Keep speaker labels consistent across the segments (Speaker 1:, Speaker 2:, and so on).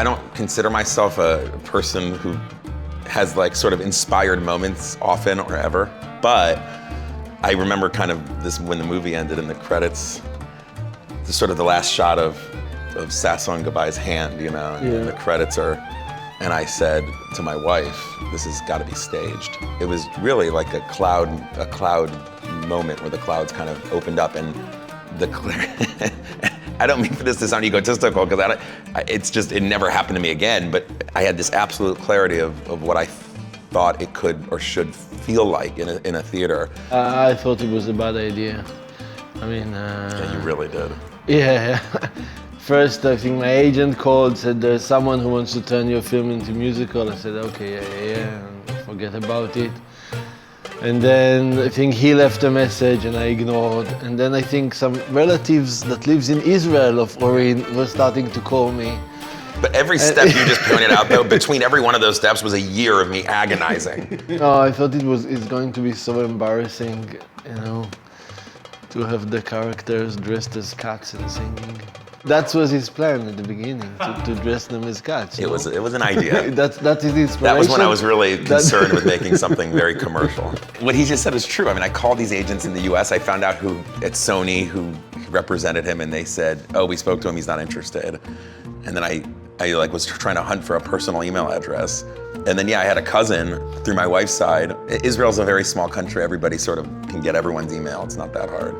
Speaker 1: I don't consider myself a person who has like sort of inspired moments often or ever, but I remember kind of this when the movie ended in the credits, the sort of the last shot of Sasson Gabai's hand, you know, and the credits are, and I said to my wife, this has got to be staged. It was really like a cloud moment where the clouds kind of opened up and I don't mean for this to sound egotistical, because it never happened to me again, but I had this absolute clarity of what I thought it could or should feel like in a theater.
Speaker 2: I thought it was a bad idea. I mean...
Speaker 1: Yeah, you really did.
Speaker 2: Yeah. First, I think my agent called, said there's someone who wants to turn your film into musical. I said, okay, yeah, and forget about it. And then I think he left a message and I ignored. And then I think some relatives that lives in Israel of Orin were starting to call me.
Speaker 1: But every step you just pointed out, though, between every one of those steps was a year of me agonizing.
Speaker 2: No, I thought it's going to be so embarrassing, you know, to have the characters dressed as cats and singing. That was his plan at the beginning, to dress them as cats.
Speaker 1: It was an idea.
Speaker 2: That is inspiration.
Speaker 1: That was when I was really concerned with making something very commercial. What he just said is true. I mean, I called these agents in the US. I found out who at Sony who represented him, and they said, oh, we spoke to him, he's not interested. And then I like was trying to hunt for a personal email address. And then, yeah, I had a cousin through my wife's side. Israel's a very small country. Everybody sort of can get everyone's email. It's not that hard.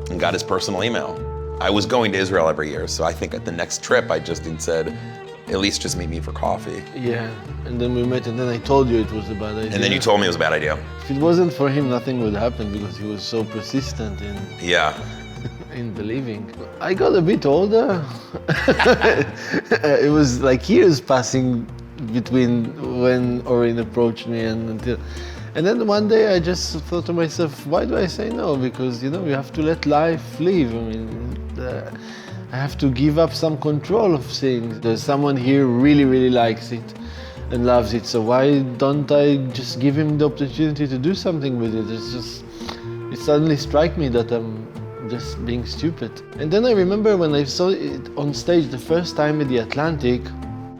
Speaker 1: And got his personal email. I was going to Israel every year, so I think at the next trip I just said, at least just meet me for coffee.
Speaker 2: Yeah, and then we met, and then I told you it was a bad idea.
Speaker 1: And then you told me it was a bad idea.
Speaker 2: If it wasn't for him, nothing would happen because he was so persistent in believing. I got a bit older. It was like years passing between when Orin approached me and then one day I just thought to myself, why do I say no? Because, you know, you have to let life live. I mean, I have to give up some control of things. There's someone here who really, really likes it and loves it. So why don't I just give him the opportunity to do something with it? It suddenly struck me that I'm just being stupid. And then I remember when I saw it on stage the first time at the Atlantic,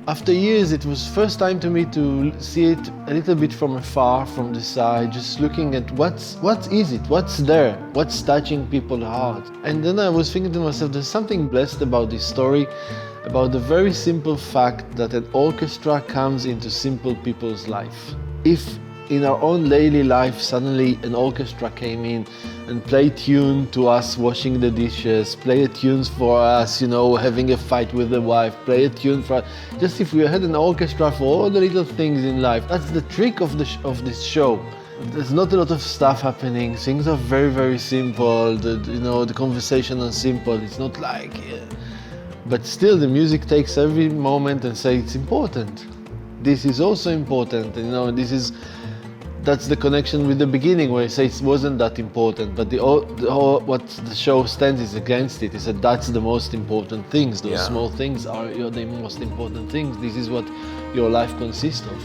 Speaker 2: after years, it was first time to me to see it a little bit from afar, from the side, just looking at what is it, what's there, what's touching people's heart. And then I was thinking to myself, there's something blessed about this story, about the very simple fact that an orchestra comes into simple people's life. If in our own daily life, suddenly an orchestra came in and played tune to us washing the dishes, play a tune for us, you know, having a fight with the wife, play a tune for us. Just if we had an orchestra for all the little things in life. That's the trick of this show. There's not a lot of stuff happening. Things are very, very simple. The conversation is simple. It's not like, but still the music takes every moment and say it's important. This is also important, you know, that's the connection with the beginning where I say it wasn't that important, but what the show stands is against it. Is that that's the most important things. Those small things are the most important things. This is what your life consists of.